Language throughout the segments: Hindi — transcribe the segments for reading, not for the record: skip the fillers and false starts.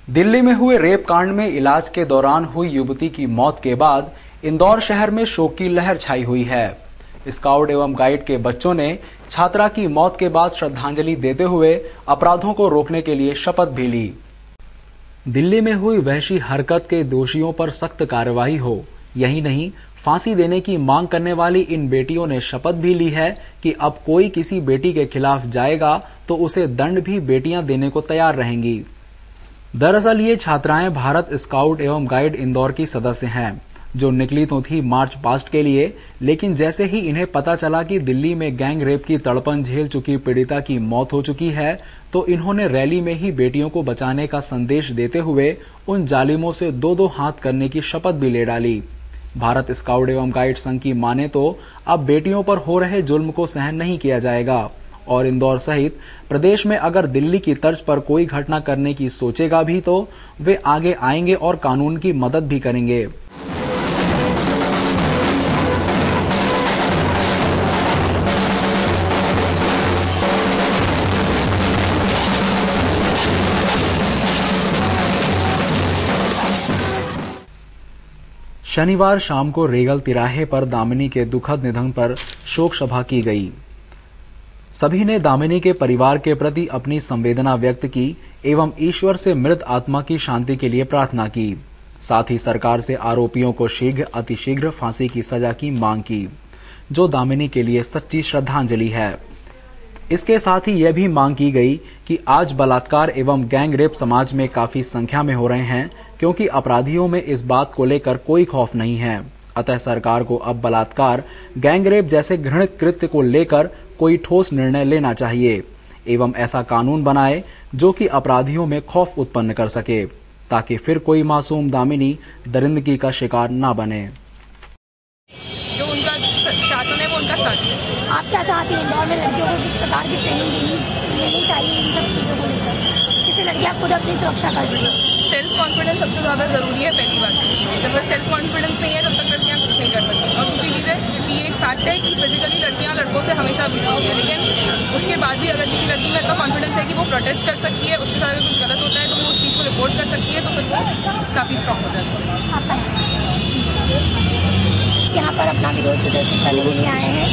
दिल्ली में हुए रेप कांड में इलाज के दौरान हुई युवती की मौत के बाद इंदौर शहर में शोक की लहर छाई हुई है। स्काउट एवं गाइड के बच्चों ने छात्रा की मौत के बाद श्रद्धांजलि देते हुए अपराधों को रोकने के लिए शपथ भी ली। दिल्ली में हुई वहशी हरकत के दोषियों पर सख्त कार्रवाई हो, यही नहीं फांसी देने की मांग करने वाली इन बेटियों ने शपथ भी ली है कि अब कोई किसी बेटी के खिलाफ जाएगा तो उसे दंड भी बेटियां देने को तैयार रहेंगी। दरअसल ये छात्राएं भारत स्काउट एवं गाइड इंदौर की सदस्य हैं, जो निकली तो थी मार्च पास्ट के लिए, लेकिन जैसे ही इन्हें पता चला कि दिल्ली में गैंग रेप की तड़पन झेल चुकी पीड़िता की मौत हो चुकी है, तो इन्होंने रैली में ही बेटियों को बचाने का संदेश देते हुए उन जालिमों से दो दो हाथ करने की शपथ भी ले डाली। भारत स्काउट एवं गाइड संघ की माने तो अब बेटियों पर हो रहे जुल्म को सहन नहीं किया जाएगा और इंदौर सहित प्रदेश में अगर दिल्ली की तर्ज पर कोई घटना करने की सोचेगा भी तो वे आगे आएंगे और कानून की मदद भी करेंगे। शनिवार शाम को रेगल तिराहे पर दामिनी के दुखद निधन पर शोक सभा की गई। सभी ने दामिनी के परिवार के प्रति अपनी संवेदना व्यक्त की एवं ईश्वर से मृत आत्मा की शांति के लिए प्रार्थना की। साथ ही सरकार से आरोपियों को शीघ्र अतिशीघ्र फांसी की सजा की मांग की, जो दामिनी के लिए सच्ची श्रद्धांजलि है। इसके साथ ही यह भी मांग की गई कि आज बलात्कार एवं गैंग रेप समाज में काफी संख्या में हो रहे हैं, क्योंकि अपराधियों में इस बात को लेकर कोई खौफ नहीं है। अतः सरकार को अब बलात्कार, गैंग रेप जैसे घृणित कृत्य को लेकर कोई ठोस निर्णय लेना चाहिए एवं ऐसा कानून बनाए जो कि अपराधियों में खौफ उत्पन्न कर सके, ताकि फिर कोई मासूम दामिनी दरिंदगी का शिकार न बने। जो उनका शासन है वो उनका साथ है। आप क्या चाहती हैं इंदौर में लड़कियों को किस प्रकार की ट्रेनिंग देनी चाहिए इन सब चीज़ों को लेकर, जिससे लड़कियां खुद अपनी सुरक्षा कर सकें? सेल्फ कॉन्फिडेंस सबसे ज़्यादा ज़रूरी है। पहली बात जब तक सेल्फ कॉन्फिडेंस नहीं है तब तक लड़कियां कुछ नहीं कर सकती। और दूसरी चीज़ है कि ये एक फैक्ट है कि फिजिकली लड़कियां लड़कों से हमेशा वीक होती है, लेकिन उसके बाद भी अगर किसी लड़की में इतना कॉन्फिडेंस है कि वो प्रोटेस्ट कर सकती है, उसके साथ अगर कुछ गलत होता है तो वो उस चीज़ को रिपोर्ट कर सकती है, तो फिर वो काफ़ी स्ट्रॉन्ग हो जाती है। यहाँ पर अपना विरोध प्रदर्शित करने के लिए आए हैं।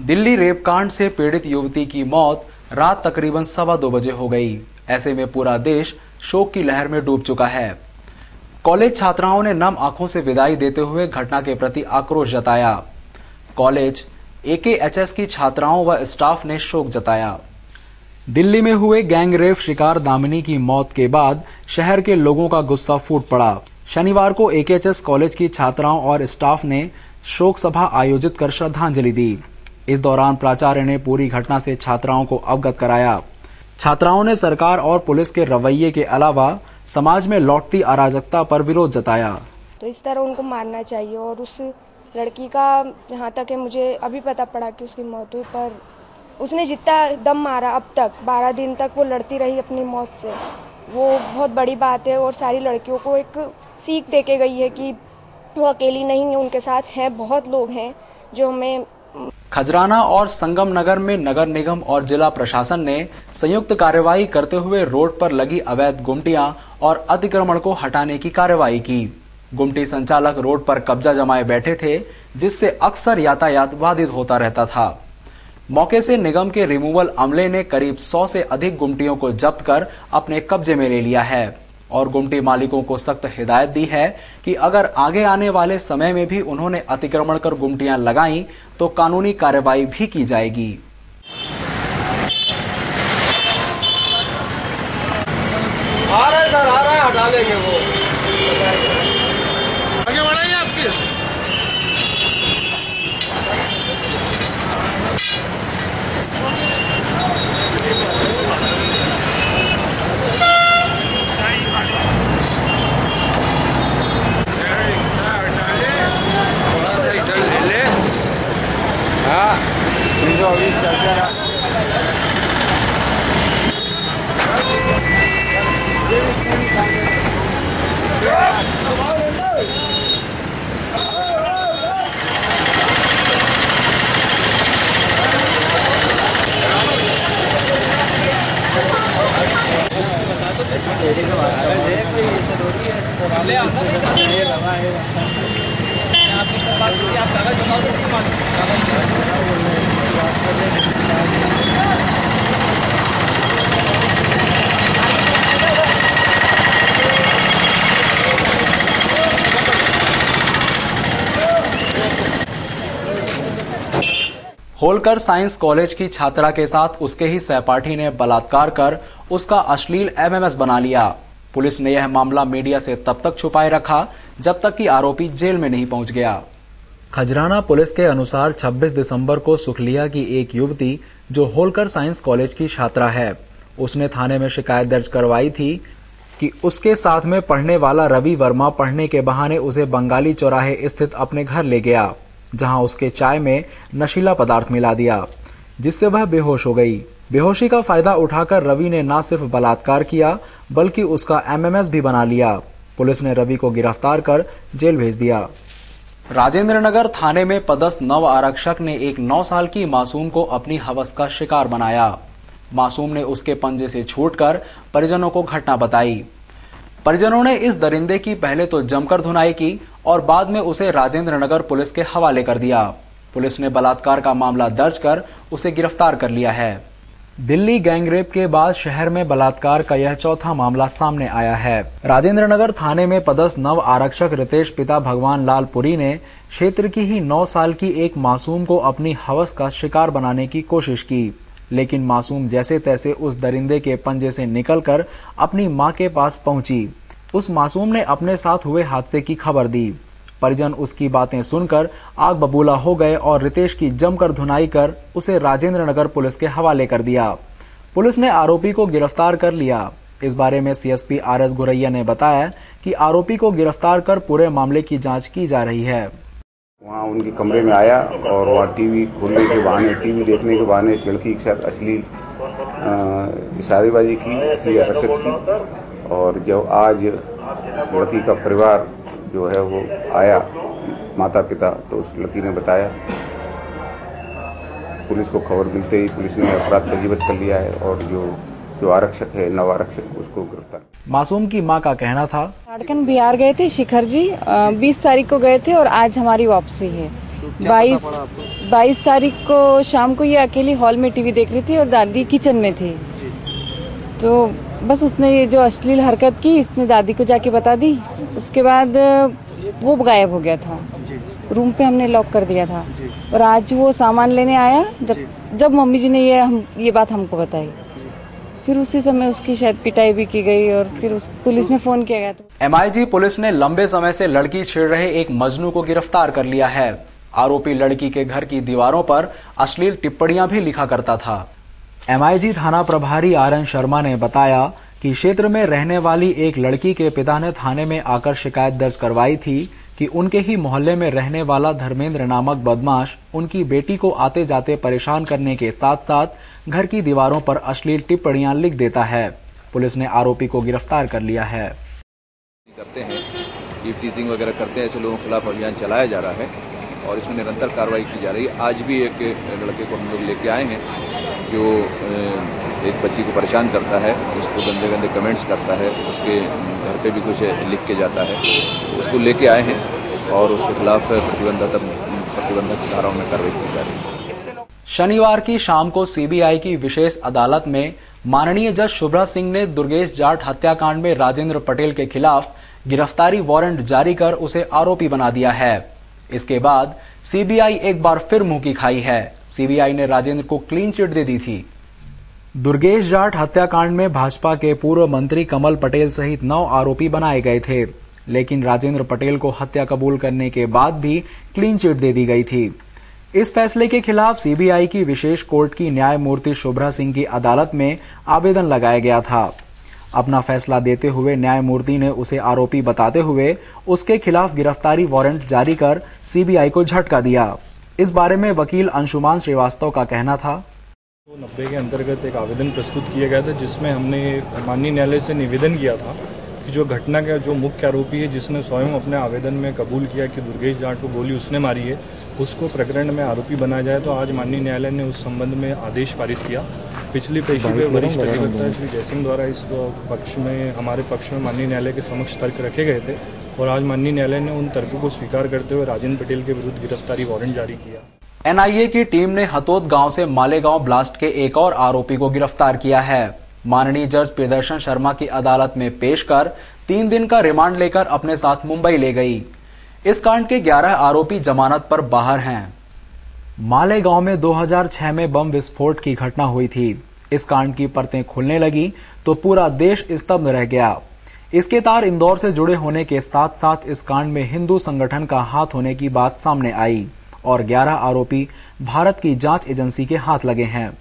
दिल्ली रेप कांड से पीड़ित युवती की मौत रात तकरीबन 2:15 बजे हो गई। ऐसे में पूरा देश शोक की लहर में डूब चुका है। कॉलेज छात्राओं ने नम आंखों से विदाई देते हुए घटना के प्रति आक्रोश जताया। कॉलेज AKHS की छात्राओं व स्टाफ ने शोक जताया। दिल्ली में हुए गैंग रेप शिकार दामिनी की मौत के बाद शहर के लोगों का गुस्सा फूट पड़ा। शनिवार को AKHS कॉलेज की छात्राओं और स्टाफ ने शोक सभा आयोजित कर श्रद्धांजलि दी। इस दौरान प्राचार्य ने पूरी घटना से छात्राओं को अवगत कराया। छात्राओं ने सरकार और पुलिस के रवैये के अलावा समाज में लौटती अराजकता पर विरोध जताया। तो इस तरह उनको मारना चाहिए। और उस लड़की का जहाँ तक है मुझे अभी पता पड़ा कि उसकी मौत हुई, पर उसने जितना दम मारा अब तक 12 दिन तक वो लड़ती रही अपनी मौत से, वो बहुत बड़ी बात है। और सारी लड़कियों को एक सीख दे के गई है कि वो अकेली नहीं है, उनके साथ हैं बहुत लोग हैं जो हमें। खजराना और संगम नगर में नगर निगम और जिला प्रशासन ने संयुक्त कार्रवाई करते हुए रोड पर लगी अवैध गुमटियां और अतिक्रमण को हटाने की कार्रवाई की। गुमटी संचालक रोड पर कब्जा जमाए बैठे थे, जिससे अक्सर यातायात बाधित होता रहता था। मौके से निगम के रिमूवल अमले ने करीब 100 से अधिक गुमटियों को जब्त कर अपने कब्जे में ले लिया है और गुमटी मालिकों को सख्त हिदायत दी है कि अगर आगे आने वाले समय में भी उन्होंने अतिक्रमण कर गुमटियां लगाई तो कानूनी कार्रवाई भी की जाएगी। आ रहा है सर, आ रहा है, हटा लेंगे वो। आगे बढ़ाइए आपकी। हाँ, होलकर साइंस कॉलेज की छात्रा के साथ उसके ही सहपाठी ने बलात्कार कर उसका अश्लील एमएमएस बना लिया। पुलिस ने यह मामला मीडिया से तब तक छुपाए रखा जब तक कि आरोपी जेल में नहीं पहुंच गया। खजराना पुलिस के अनुसार 26 दिसंबर को सुखलिया की एक युवती जो होलकर साइंस कॉलेज की छात्रा है, उसने थाने में शिकायत दर्ज करवाई थी कि उसके साथ में पढ़ने वाला रवि वर्मा पढ़ने के बहाने उसे बंगाली चौराहे स्थित अपने घर ले गया, जहां उसके चाय में नशीला पदार्थ मिला दिया, जिससे वह बेहोश हो गई। बेहोशी का फायदा उठाकर रवि ने न सिर्फ बलात्कार किया बल्कि उसका एमएमएस भी बना लिया। पुलिस ने रवि को गिरफ्तार कर जेल भेज दिया। राजेंद्र नगर थाने में पदस्थ नव आरक्षक ने एक 9 साल की मासूम को अपनी हवस का शिकार बनाया। मासूम ने उसके पंजे से छूटकर परिजनों को घटना बताई। परिजनों ने इस दरिंदे की पहले तो जमकर धुनाई की और बाद में उसे राजेंद्र नगर पुलिस के हवाले कर दिया। पुलिस ने बलात्कार का मामला दर्ज कर उसे गिरफ्तार कर लिया है। दिल्ली गैंगरेप के बाद शहर में बलात्कार का यह चौथा मामला सामने आया है। राजेंद्र नगर थाने में पदस्थ नव आरक्षक रितेश पिता भगवान लाल पुरी ने क्षेत्र की ही 9 साल की एक मासूम को अपनी हवस का शिकार बनाने की कोशिश की, लेकिन मासूम जैसे तैसे उस दरिंदे के पंजे से निकलकर अपनी मां के पास पहुंची। उस मासूम ने अपने साथ हुए हादसे की खबर दी। परिजन उसकी बातें सुनकर आग बबूला हो गए और रितेश की जमकर धुनाई कर उसे राजेंद्र नगर पुलिस के हवाले कर दिया। पुलिस ने आरोपी को गिरफ्तार कर लिया। इस बारे में सीएसपी आरएस गुरैया ने बताया कि आरोपी को गिरफ्तार कर पूरे मामले की जांच की जा रही है। वहाँ उनके कमरे में आया और वहाँ टीवी खोलने के बहाने, टीवी देखने के बहाने इस लड़की के साथ अश्लील इशारेबाजी की, अश्लील हरकत की। और जब आज लड़की का परिवार जो है वो आया, माता पिता, तो उस लड़की ने बताया। पुलिस को खबर मिलते ही पुलिस ने अपराध पंजीबद्ध कर लिया है और जो आरक्षक है, नव आरक्षक, उसको गिरफ्तार। मासूम की मां का कहना था, झारखंड बिहार गए थे शिखर जी, 20 तारीख को गए थे और आज हमारी वापसी है। 22 तारीख को शाम को ये अकेली हॉल में टीवी देख रही थी और दादी किचन में थी। तो बस उसने ये जो अश्लील हरकत की, इसने दादी को जाके बता दी। उसके बाद वो गायब हो गया था। रूम पे हमने लॉक कर दिया था और आज वो सामान लेने आया। जब मम्मी जी ने ये बात हमको बताई, फिर उसी समय उसकी शायद पिटाई भी की गई और फिर पुलिस में फोन किया गया। एमआईजी पुलिस ने लंबे समय से लड़की छेड़ रहे एक मजनू को गिरफ्तार कर लिया है। आरोपी लड़की के घर की दीवारों पर अश्लील टिप्पणियां भी लिखा करता था। एमआईजी थाना प्रभारी आरएन शर्मा ने बताया कि क्षेत्र में रहने वाली एक लड़की के पिता ने थाने में आकर शिकायत दर्ज करवाई थी कि उनके ही मोहल्ले में रहने वाला धर्मेंद्र नामक बदमाश उनकी बेटी को आते जाते परेशान करने के साथ साथ घर की दीवारों पर अश्लील टिप्पणियां लिख देता है। पुलिस ने आरोपी को गिरफ्तार कर लिया है। करते हैं, टीजिंग वगैरह करते हैं, ऐसे लोगों के खिलाफ अभियान चलाया जा रहा है और इसमें निरंतर कार्रवाई की जा रही है। आज भी एक लड़के को हम लोग लेके आए हैं जो एक बच्ची को परेशान करता है, उसको गंदे गंदे कमेंट्स करता है, उसके घर पे भी कुछ लिख के जाता है। उसको लेके आए हैं और उसके खिलाफ प्रतिबंधक धाराओं में कार्रवाई की जा रही है। शनिवार की शाम को सीबीआई की विशेष अदालत में माननीय जज शुभ्रा सिंह ने दुर्गेश जाट हत्याकांड में राजेंद्र पटेल के खिलाफ गिरफ्तारी वारंट जारी कर उसे आरोपी बना दिया है। इसके बाद सीबीआई एक बार फिर मुंह की खाई है। सीबीआई ने राजेंद्र को क्लीन चिट दे दी थी। दुर्गेश जाट हत्याकांड में भाजपा के पूर्व मंत्री कमल पटेल सहित 9 आरोपी बनाए गए थे, लेकिन राजेंद्र पटेल को हत्या कबूल करने के बाद भी क्लीन चिट दे दी गई थी। इस फैसले के खिलाफ सीबीआई की विशेष कोर्ट की न्यायमूर्ति शुभ्रा सिंह की अदालत में आवेदन लगाया गया था। अपना फैसला देते हुए न्यायमूर्ति ने उसे आरोपी बताते हुए उसके खिलाफ गिरफ्तारी वारंट जारी कर सीबीआई को झटका दिया। इस बारे में वकील अंशुमान श्रीवास्तव का कहना था, 90 के अंतर्गत एक आवेदन प्रस्तुत किया गया था जिसमें हमने माननीय न्यायालय से निवेदन किया था कि जो घटना का जो मुख्य आरोपी है जिसने स्वयं अपने आवेदन में कबूल किया कि दुर्गेश जाट को गोली उसने मारी है, उसको प्रकरण में आरोपी बनाया जाए। तो आज माननीय न्यायालय ने उस संबंध में आदेश पारित किया पिछली पेशी पे वरिष्ठ अधिवक्ता श्री जयसिंह द्वारा इस पक्ष में, हमारे पक्ष में माननीय न्यायालय के समक्ष तर्क रखे गए थे और आज माननीय न्यायालय ने उन तर्कों को स्वीकार करते हुए राजेंद्र पटेल के विरुद्ध गिरफ्तारी वारंट जारी किया। एनआईए की टीम ने हतोद गांव से मालेगांव ब्लास्ट के एक और आरोपी को गिरफ्तार किया है। माननीय जज प्रियदर्शन शर्मा की अदालत में पेश कर 3 दिन का रिमांड लेकर अपने साथ मुंबई ले गई। इस कांड के 11 आरोपी जमानत पर बाहर हैं। मालेगांव में 2006 में बम विस्फोट की घटना हुई थी। इस कांड की परतें खुलने लगी तो पूरा देश स्तब्ध रह गया। इसके तार इंदौर से जुड़े होने के साथ साथ इस कांड में हिंदू संगठन का हाथ होने की बात सामने आई और 11 आरोपी भारत की जांच एजेंसी के हाथ लगे हैं।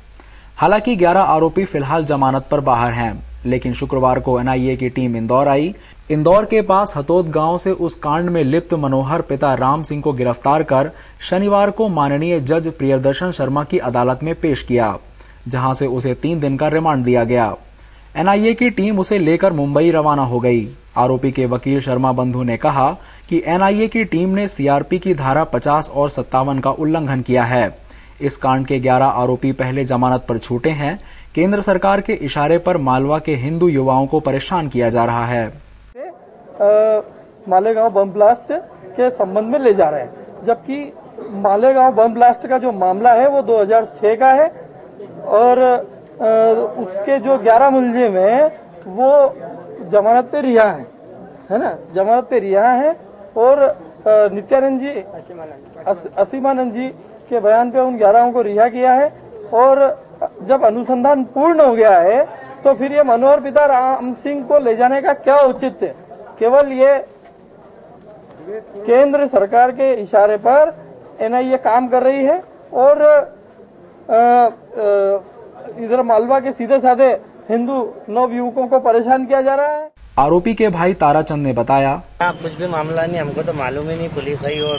हालांकि 11 आरोपी फिलहाल जमानत पर बाहर हैं, लेकिन शुक्रवार को एनआईए की टीम इंदौर आई। इंदौर के पास हतोद गांव से उस कांड में लिप्त मनोहर पिता राम सिंह को गिरफ्तार कर शनिवार को माननीय जज प्रियदर्शन शर्मा की अदालत में पेश किया, जहां से उसे 3 दिन का रिमांड दिया गया। एनआईए की टीम उसे लेकर मुंबई रवाना हो गई। आरोपी के वकील शर्मा बंधु ने कहा कि एनआईए की टीम ने सीआरपी की धारा 50 और 57 का उल्लंघन किया है। इस कांड के 11 आरोपी पहले जमानत पर छूटे हैं। केंद्र सरकार के इशारे पर मालवा के हिंदू युवाओं को परेशान किया जा रहा है। मालेगांव बम ब्लास्ट के संबंध में ले जा रहे हैं, जबकि मालेगांव बम ब्लास्ट का जो मामला है वो 2006 का है और उसके जो 11 मुलजिम हैं वो जमानत पे रिहा है ना, जमानत पे रिहा है। और नित्यानंद जी, असीमानंद जी के बयान पे उन 11 को रिहा किया है। और जब अनुसंधान पूर्ण हो गया है तो फिर ये मनोहर पिता राम सिंह को ले जाने का क्या औचित्य? केवल ये केंद्र सरकार के इशारे पर एनआईए काम कर रही है और इधर मालवा के सीधे साधे हिंदू नवयुवकों को परेशान किया जा रहा है। आरोपी के भाई ताराचंद ने बताया, कुछ भी मामला नहीं, हमको तो मालूम ही नहीं। पुलिस आई और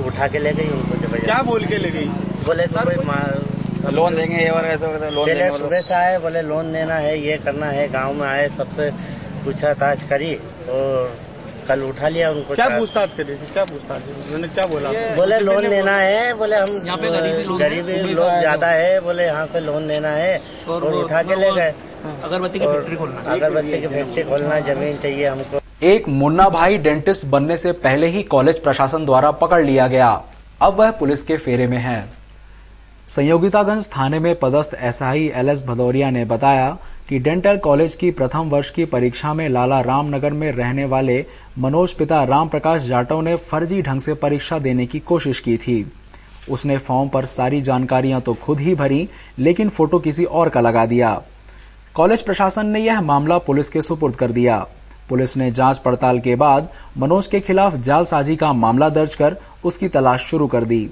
उठा के ले गई उनको। क्या बोल के ले गई? बोले तो कोई लोन देंगे और ऐसा लोन देंगे। सुबह से आए, बोले लोन देना है, ये करना है। गांव में आए, सबसे पूछताछ करी और कल उठा लिया उनको। क्या पूछताछ करी? क्या पूछताछ? उन्होंने क्या बोला? बोले लोन देना है, बोले हम यहाँ पे गरीबी लोग ज्यादा है, बोले यहाँ पे लोन देना है और उठा के ले गए। अगरबत्ती की फैक्ट्री खोलना, अगरबत्ती की फैक्ट्री खोलना, जमीन चाहिए हमको। एक मुन्ना भाई डेंटिस्ट बनने से पहले ही कॉलेज प्रशासन द्वारा पकड़ लिया गया। अब वह पुलिस के फेरे में है। संयोगितागंज थाने में पदस्थ एसआई एलएस भदौरिया ने बताया कि डेंटल कॉलेज की प्रथम वर्ष की परीक्षा में लाला रामनगर में रहने वाले मनोज पिता राम प्रकाश जाटव ने फर्जी ढंग से परीक्षा देने की कोशिश की थी। उसने फॉर्म पर सारी जानकारियां तो खुद ही भरी, लेकिन फोटो किसी और का लगा दिया। कॉलेज प्रशासन ने यह मामला पुलिस के सुपुर्द कर दिया। पुलिस ने जांच पड़ताल के बाद मनोज के खिलाफ जालसाजी का मामला दर्ज कर उसकी तलाश शुरू कर दी।